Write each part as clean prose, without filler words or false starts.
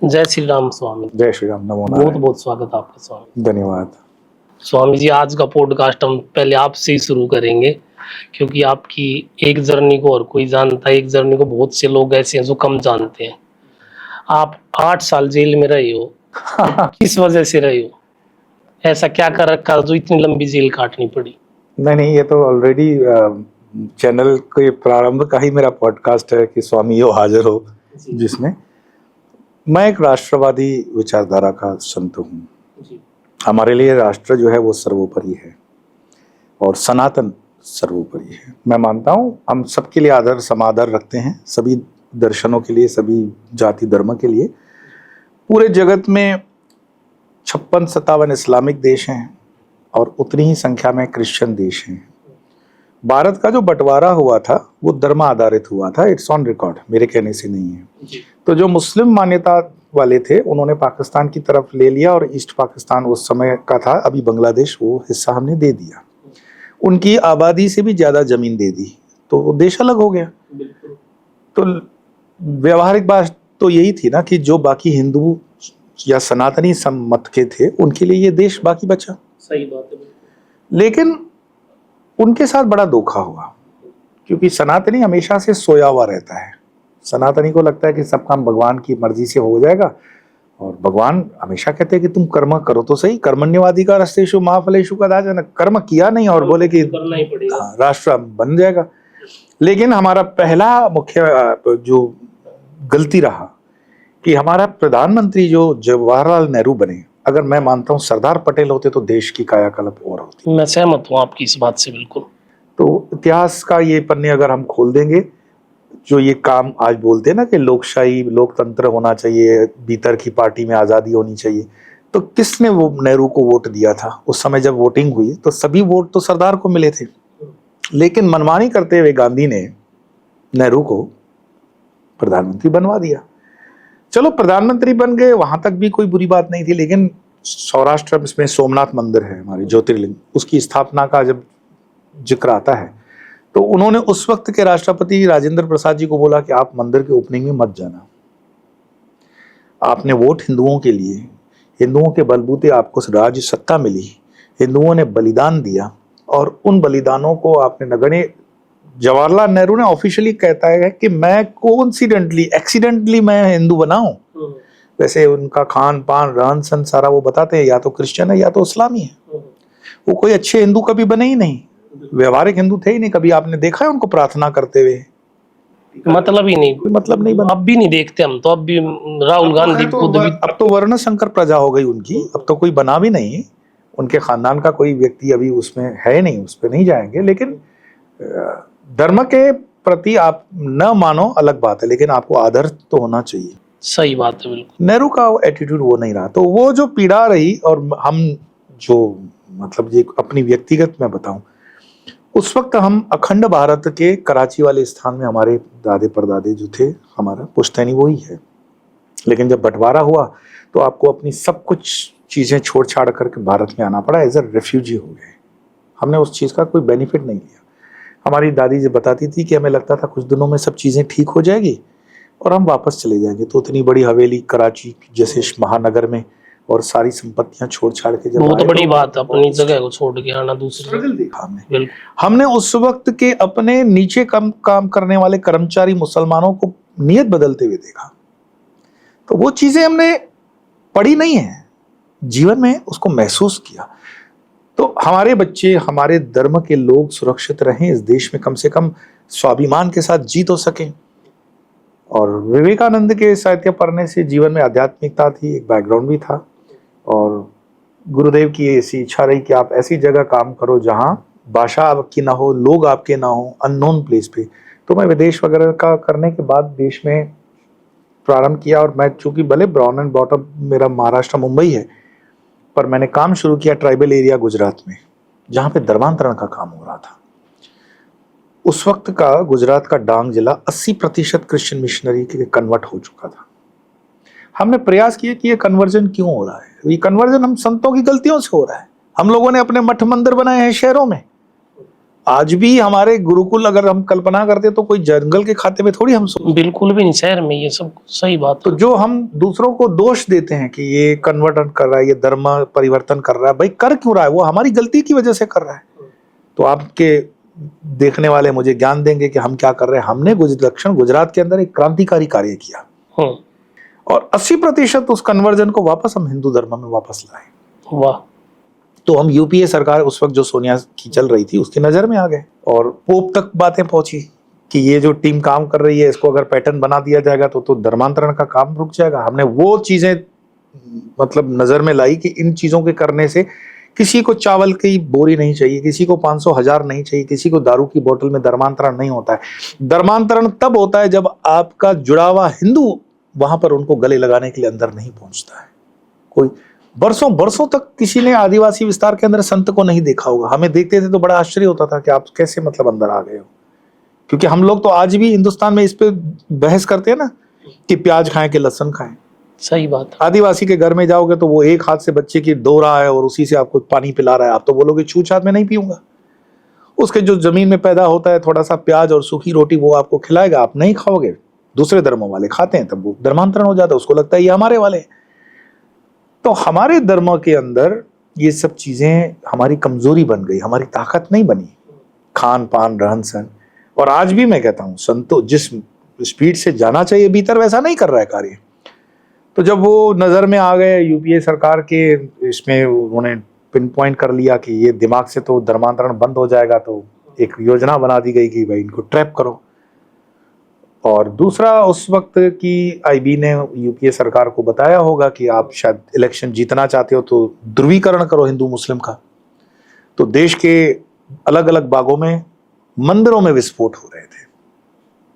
जय श्री राम स्वामी। जय श्री राम। नमो बहुत नारायण। बहुत स्वागत आपका स्वामी। धन्यवाद। स्वामी जी, आज का पॉडकास्ट हम पहले आपसे ही शुरू करेंगे, क्योंकि आपकी एक जर्नी को और कोई जानता है, एक जर्नी को बहुत से लोग ऐसे हैं जो कम जानते हैं। आप 8 साल जेल में रहे हो, किस वजह से रहे हो? ऐसा क्या कर रखा जो इतनी लंबी जेल काटनी पड़ी? नहीं, ये तो ऑलरेडी चैनल के प्रारंभ का ही मेरा पॉडकास्ट है कि स्वामी हो हाजिर हो, जिसमें मैं एक राष्ट्रवादी विचारधारा का संत हूँ। हमारे लिए राष्ट्र जो है वो सर्वोपरि है और सनातन सर्वोपरि है। मैं मानता हूँ हम सबके लिए आदर समादर रखते हैं, सभी दर्शनों के लिए, सभी जाति धर्म के लिए। पूरे जगत में 56-57 इस्लामिक देश हैं और उतनी ही संख्या में क्रिश्चियन देश हैं। भारत का जो बंटवारा हुआ था वो धर्म आधारित हुआ था, इट्स ऑन रिकॉर्ड, मेरे कहने से नहीं है। तो जो मुस्लिम मान्यता वाले थे उन्होंने पाकिस्तान की तरफ ले लिया और ईस्ट पाकिस्तान उस समय का था, अभी बांग्लादेश, वो हिस्सा हमने दे दिया। उनकी आबादी से भी ज्यादा जमीन दे दी तो वो देश अलग हो गया। तो व्यवहारिक बात तो यही थी ना कि जो बाकी हिंदू या सनातनी मत के थे उनके लिए ये देश बाकी बचा। सही बात है। लेकिन उनके साथ बड़ा धोखा हुआ, क्योंकि सनातनी हमेशा से सोया हुआ रहता है। सनातनी को लगता है कि सब काम भगवान की मर्जी से हो जाएगा, और भगवान हमेशा कहते हैं कि तुम कर्म करो तो सही, कर्मण्यवादी का रस्तेषु महाफलेषु कदाचन। कर्म किया नहीं और बोले कि राष्ट्र बन जाएगा। लेकिन हमारा पहला मुख्य जो गलती रहा कि हमारा प्रधानमंत्री जो जवाहरलाल नेहरू बने, अगर मैं मानता हूँ सरदार पटेल होते तो देश की कायाकल्प और होती। मैं सहमत हूँ आपकी इस बात से बिल्कुल। तो इतिहास का ये पन्ने अगर हम खोल देंगे, जो ये काम आज बोलते हैं ना कि लोकशाही लोकतंत्र होना चाहिए, भीतर की पार्टी में आज़ादी होनी चाहिए, तो किसने वो नेहरू को वोट दिया था? उस समय जब वोटिंग हुई तो सभी वोट तो सरदार को मिले थे, लेकिन मनमानी करते हुए गांधी ने नेहरू को प्रधानमंत्री बनवा दिया। चलो प्रधानमंत्री बन गए, वहां तक भी कोई बुरी बात नहीं थी, लेकिन सौराष्ट्र में सोमनाथ मंदिर है हमारे ज्योतिर्लिंग, उसकी स्थापना का जब जिक्र आता है तो उन्होंने उस वक्त के राष्ट्रपति राजेंद्र प्रसाद जी को बोला कि आप मंदिर के ओपनिंग में मत जाना। आपने वोट हिंदुओं के लिए, हिंदुओं के बलबूते आपको राज्य सत्ता मिली, हिंदुओं ने बलिदान दिया और उन बलिदानों को आपने नगण्य। जवाहरलाल नेहरू ने ऑफिशियली कहता है कि मैं कोइंसिडेंटली एक्सीडेंटली मैं हिंदू बना हूं। वैसे उनका खान पान रहन सहन सारा वो बताते हैं, या तो क्रिश्चियन है या तो इस्लामी है। वो कोई अच्छे हिंदू कभी बने ही नहीं, व्यवहारिक हिंदू थे ही नहीं। कभी आपने देखा है उनको प्रार्थना करते हुए? मतलब ही नहीं, कोई मतलब नहीं बना। अब भी नहीं देखते हम तो। अब भी राहुल गांधी खुद भी, अब तो वर्ण संकर प्रजा हो गई उनकी, अब तो कोई बना भी नहीं। उनके खानदान का कोई व्यक्ति अभी उसमें है नहीं, उस पर नहीं जाएंगे। लेकिन धर्म के प्रति आप न मानो अलग बात है, लेकिन आपको आदर तो होना चाहिए। सही बात है बिल्कुल। नेहरू का एटीट्यूड वो नहीं रहा, तो वो जो पीड़ा रही, और हम जो मतलब ये अपनी व्यक्तिगत मैं बताऊं, उस वक्त हम अखंड भारत के कराची वाले स्थान में हमारे दादे परदादे जो थे, हमारा पुश्तैनी वही है। लेकिन जब बंटवारा हुआ तो आपको अपनी सब कुछ चीजें छोड़ छाड़ करके भारत में आना पड़ा, एज ए रेफ्यूजी हो गए। हमने उस चीज का कोई बेनिफिट नहीं लिया। हमारी दादी जी बताती थी कि हमें लगता था कुछ दिनों में सब चीजें ठीक हो जाएगी और हम वापस चले जाएंगे। तो उतनी बड़ी हवेली कराची जैसे महानगर में और सारी संपत्तियां छोड़ छाड़ के जब बहुत बड़ी बात, अपनी जगह को छोड़ के आना, दूसरी देखा हमने उस वक्त के अपने नीचे कम काम करने वाले कर्मचारी मुसलमानों को नियत बदलते हुए देखा। तो वो चीजें हमने पढ़ी नहीं है, जीवन में उसको महसूस किया। तो हमारे बच्चे, हमारे धर्म के लोग सुरक्षित रहें, इस देश में कम से कम स्वाभिमान के साथ जी तो सकें। और विवेकानंद के साहित्य पढ़ने से जीवन में आध्यात्मिकता थी, एक बैकग्राउंड भी था, और गुरुदेव की ऐसी इच्छा रही कि आप ऐसी जगह काम करो जहां भाषा आपकी ना हो, लोग आपके ना हो, अननोन प्लेस पे। तो मैं विदेश वगैरह का करने के बाद देश में प्रारंभ किया। और मैं चूंकि भले ब्राउन एंड बॉटम मेरा महाराष्ट्र मुंबई है, पर मैंने काम शुरू किया ट्राइबल एरिया गुजरात में, जहां पे धर्मांतरण का काम हो रहा था। उस वक्त का गुजरात का डांग जिला 80% क्रिश्चियन मिशनरी के कन्वर्ट हो चुका था। हमने प्रयास किए कि ये कन्वर्जन क्यों हो रहा है। ये कन्वर्जन हम संतों की गलतियों से हो रहा है। हम लोगों ने अपने मठ मंदिर बनाए हैं शहरों में, आज भी हमारे गुरुकुल अगर हम कल्पना करते तो कोई जंगल के खाते में थोड़ी हम बिल्कुल भी नहीं, शहर में ये सब सही बात तो जो हम दूसरों को दोष देते हैं कि ये कन्वर्टन कर रहा है, ये धर्म परिवर्तन कर रहा है, भाई कर क्यों रहा है? वो हमारी गलती की वजह से कर रहा है। तो आपके देखने वाले मुझे ज्ञान देंगे कि हम क्या कर रहे हैं। हमने दक्षिण गुजरात के अंदर एक क्रांतिकारी कार्य किया और 80% उस कन्वर्जन को वापस हम हिंदू धर्म में वापस लाए। वाह। तो हम यूपीए सरकार उस वक्त जो सोनिया की चल रही थी उसकी नजर में आ गए और पोप तक बातें पहुंची कि ये जो टीम काम कर रही है इसको अगर पैटर्न बना दिया जाएगा तो धर्मांतरण का काम रुक जाएगा। हमने वो चीजें मतलब नजर में लाई कि इन चीजों के करने से किसी को चावल की बोरी नहीं चाहिए, किसी को 500,000 नहीं चाहिए, किसी को दारू की बोतल में धर्मांतरण नहीं होता है। धर्मांतरण तब होता है जब आपका जुड़ा हुआ हिंदू वहां पर उनको गले लगाने के लिए अंदर नहीं पहुंचता है। कोई बरसों बरसों तक किसी ने आदिवासी विस्तार के अंदर संत को नहीं देखा होगा। हमें देखते थे तो बड़ा आश्चर्य होता था कि आप कैसे मतलब अंदर आ गए हो। क्योंकि हम लोग तो आज भी हिंदुस्तान में इस पे बहस करते हैं ना कि प्याज खाएं कि लहसुन खाएं। सही बात। आदिवासी के घर में जाओगे तो वो एक हाथ से बच्चे की धो रहा है और उसी से आपको पानी पिला रहा है। आप तो बोलोगे छूछ हाथ में नहीं पीऊंगा। उसके जो जमीन में पैदा होता है थोड़ा सा प्याज और सूखी रोटी वो आपको खिलाएगा, आप नहीं खाओगे। दूसरे धर्मों वाले खाते हैं, तब वो धर्मांतरण हो जाता है, उसको लगता है ये हमारे वाले। तो हमारे धर्म के अंदर ये सब चीजें हमारी कमजोरी बन गई, हमारी ताकत नहीं बनी। खान पान, रहन सहन। और आज भी मैं कहता हूं संतो जिस स्पीड से जाना चाहिए भीतर वैसा नहीं कर रहा है कार्य। तो जब वो नजर में आ गए यूपीए सरकार के, इसमें उन्होंने पिन पॉइंट कर लिया कि ये दिमाग से तो धर्मांतरण बंद हो जाएगा, तो एक योजना बना दी गई कि भाई इनको ट्रैप करो। और दूसरा, उस वक्त की आईबी ने यूपीए सरकार को बताया होगा कि आप शायद इलेक्शन जीतना चाहते हो तो ध्रुवीकरण करो हिंदू मुस्लिम का। तो देश के अलग अलग भागों में मंदिरों में विस्फोट हो रहे थे।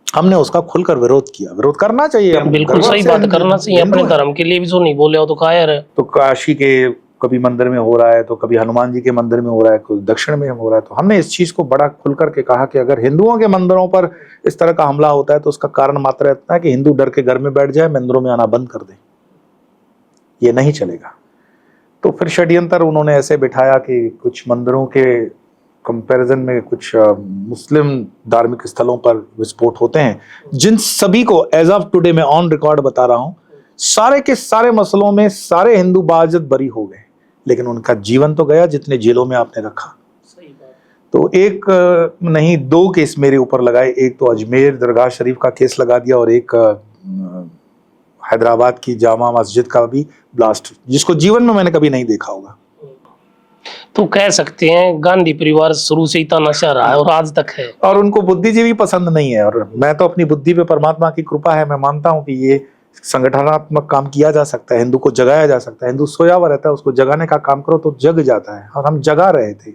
हमने उसका खुलकर विरोध किया। विरोध करना चाहिए, बिल्कुल सही बात, करना चाहिए। अपने धर्म के लिए भी जो नहीं बोले हो तो कायर है। तो काशी के कभी मंदिर में हो रहा है, तो कभी हनुमान जी के मंदिर में हो रहा है, कोई दक्षिण में हो रहा है। तो हमने इस चीज को बड़ा खुल करके कहा कि अगर हिंदुओं के मंदिरों पर इस तरह का हमला होता है तो उसका कारण मात्र इतना है कि हिंदू डर के घर में बैठ जाए, मंदिरों में आना बंद कर दे। ये नहीं चलेगा। तो फिर षड्यंत्र उन्होंने ऐसे बिठाया कि कुछ मंदिरों के कंपैरिजन में कुछ मुस्लिम धार्मिक स्थलों पर विस्फोट होते हैं, जिन सभी को एज ऑफ टुडे मैं ऑन रिकॉर्ड बता रहा हूं, सारे के सारे मसलों में सारे हिंदू बाइज्जत बरी हो गए, लेकिन उनका जीवन तो गया जितने जेलों में आपने रखा। तो एक नहीं, 2 केस मेरे ऊपर लगाए। एक तो अजमेर दरगाह शरीफ का केस लगा दिया और एक हैदराबाद की जामा मस्जिद का भी ब्लास्ट, जिसको जीवन में मैंने कभी नहीं देखा होगा। तो कह सकते हैं गांधी परिवार शुरू से ही तानाशाह रहा है और आज तक है। और उनको बुद्धिजीवी पसंद नहीं है। और मैं तो अपनी बुद्धि पे परमात्मा की कृपा है, मैं मानता हूं कि ये संगठनात्मक काम किया जा सकता है, हिंदू को जगाया जा सकता है। हिंदू सोया हुआ रहता है, उसको जगाने का काम करो तो जग जाता है। और हम जगा रहे थे।